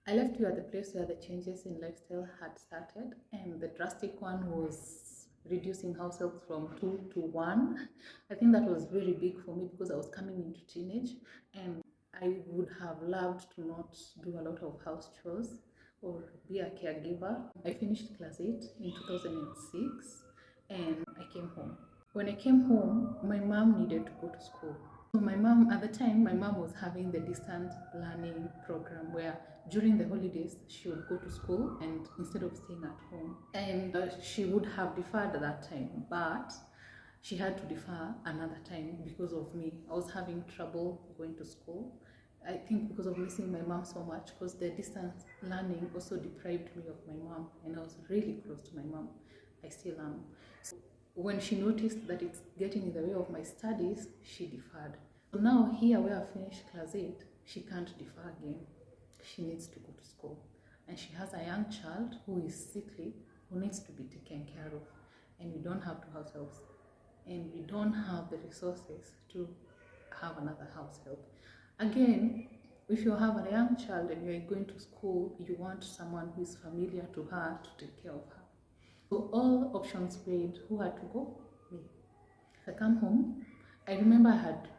I left you at the place where the changes in lifestyle had started, and the drastic one was reducing house help from 2 to 1. I think that was very big for me because I was coming into teenage, and I would have loved to not do a lot of house chores or be a caregiver. I finished class 8 in 2006 and I came home. When I came home, my mom needed to go to school. So my mom, at the time, my mom was having the distant learning program where during the holidays she would go to school and instead of staying at home. And she would have deferred that time, but she had to defer another time because of me. I was having trouble going to school. I think because of missing my mom so much, because the distance learning also deprived me of my mom, and I was really close to my mom. I still am. So when she noticed that it's getting in the way of my studies, she deferred. So now here where I finished class 8, she can't defer again. She needs to go to school. And she has a young child who is sickly, who needs to be taken care of. And we don't have two house helps. And we don't have the resources to have another house help. Again, if you have a young child and you're going to school, you want someone who is familiar to her to take care of her. So all options weighed. Who had to go? Me. I come home. I remember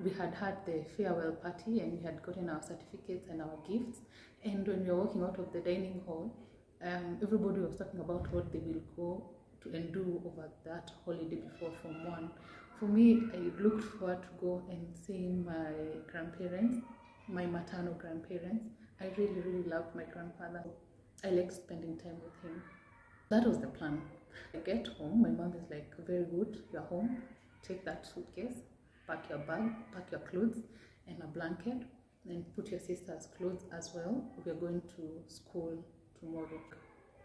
we had the farewell party and we had gotten our certificates and our gifts. And when we were walking out of the dining hall, everybody was talking about what they will go to and do over that holiday before Form 1. For me, I looked forward to go and seeing my grandparents, my maternal grandparents. I really, really loved my grandfather. I liked spending time with him. That was the plan. I get home, my mom is like, very good, you're home, take that suitcase, pack your bag, pack your clothes and a blanket, and put your sister's clothes as well. We're going to school tomorrow.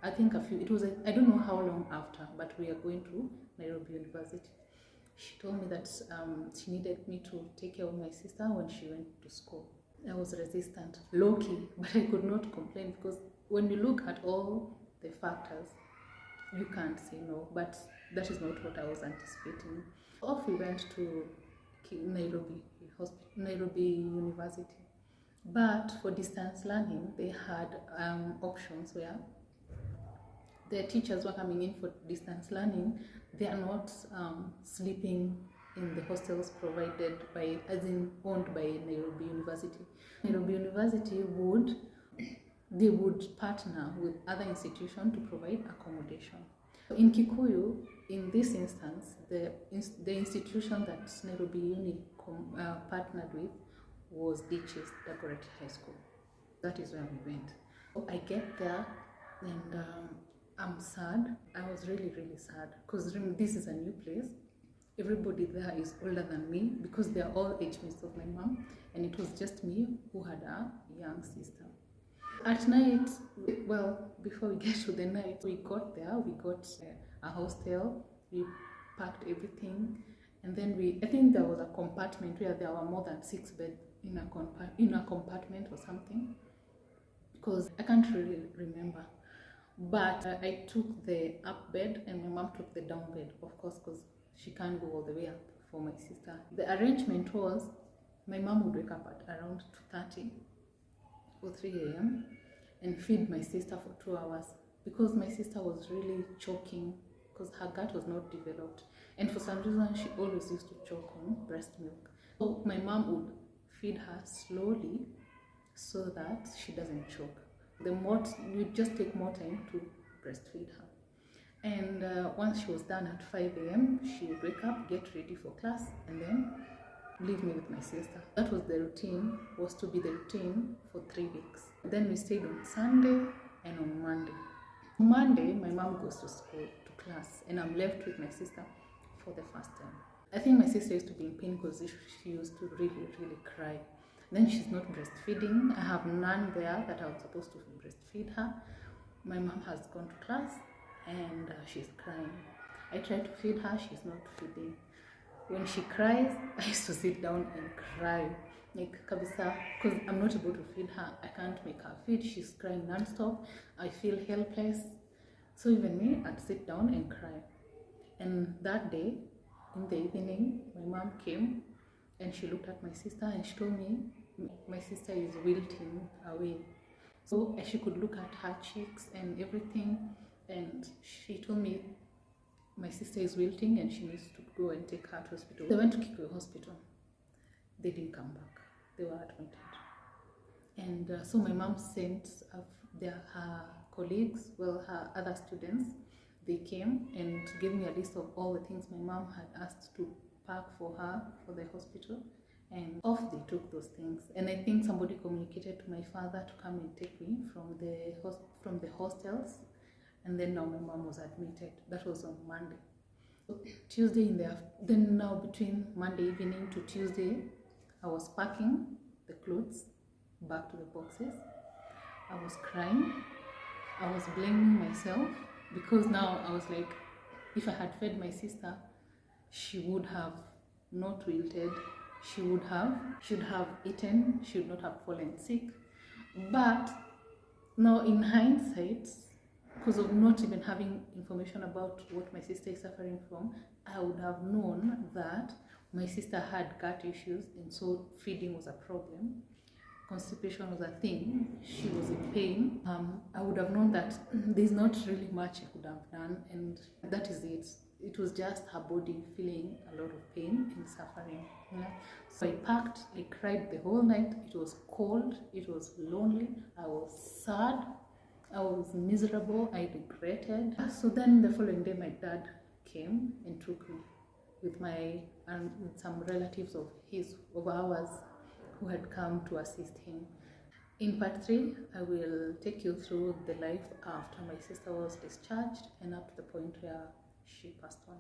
I think I don't know how long after, but we are going to Nairobi University. She told me that she needed me to take care of my sister when she went to school. I was resistant, low-key, but I could not complain because when you look at all the factors, you can't say no, but that is not what I was anticipating. Off we went to Nairobi University. But for distance learning, they had options where the teachers were coming in for distance learning. They are not sleeping in the hostels provided by, owned by Nairobi University. Nairobi University would partner with other institutions to provide accommodation. In Kikuyu, in this instance, the institution that Nairobi Uni partnered with was Ditches Dagoretti High School. That is where we went. So I get there and I'm sad. I was really, really sad because this is a new place. Everybody there is older than me because they are all age mates of my mom, and it was just me who had a young sister. At night, well, before we get to the night, we got there, we got a hostel, we packed everything, and then I think there was a compartment where there were more than 6 beds in a compartment or something, because I can't really remember. But I took the up bed and my mom took the down bed, of course, because she can't go all the way up for my sister. The arrangement was my mom would wake up at around 2:30 or 3 a.m. and feed my sister for 2 hours because my sister was really choking because her gut was not developed. And for some reason, she always used to choke on breast milk. So my mom would feed her slowly so that she doesn't choke. You just take more time to breastfeed her. And once she was done at 5 a.m., she would wake up, get ready for class, and then leave me with my sister. That was the routine, was to be the routine for 3 weeks. Then we stayed on Sunday and on Monday. On Monday, my mom goes to school, to class, and I'm left with my sister for the first time. I think my sister used to be in pain because she used to really, really cry. Then she's not breastfeeding. I have none there that I was supposed to breastfeed her. My mom has gone to class and she's crying. I try to feed her, she's not feeding. When she cries, I used to sit down and cry. Like kabisa, because I'm not able to feed her. I can't make her feed. She's crying non-stop. I feel helpless. So even me, I'd sit down and cry. And that day, in the evening, my mom came and she looked at my sister and she told me my sister is wilting away. So she could look at her cheeks and everything, and she told me my sister is wilting and she needs to go and take her to hospital. They went to Kikwe hospital. They didn't come back. They were admitted. And so my mom sent her colleagues, well, her other students. They came and gave me a list of all the things my mom had asked to pack for her for the hospital. And off they took those things. And I think somebody communicated to my father to come and take me from the hostels. And then now my mom was admitted. That was on Monday. So Tuesday then now between Monday evening to Tuesday, I was packing the clothes back to the boxes. I was crying. I was blaming myself because now I was like, if I had fed my sister, she would have not wilted. She should have eaten. She would not have fallen sick. But now in hindsight, because of not even having information about what my sister is suffering from, I would have known that my sister had gut issues, and so feeding was a problem. Constipation was a thing. She was in pain. I would have known that there's not really much I could have done, and that is it. It was just her body feeling a lot of pain and suffering. Yeah? So I packed, I cried the whole night. It was cold, it was lonely, I was sad, I was miserable, I regretted. So then the following day my dad came and took me with some relatives of ours who had come to assist him. In part 3, I will take you through the life after my sister was discharged and up to the point where she passed on.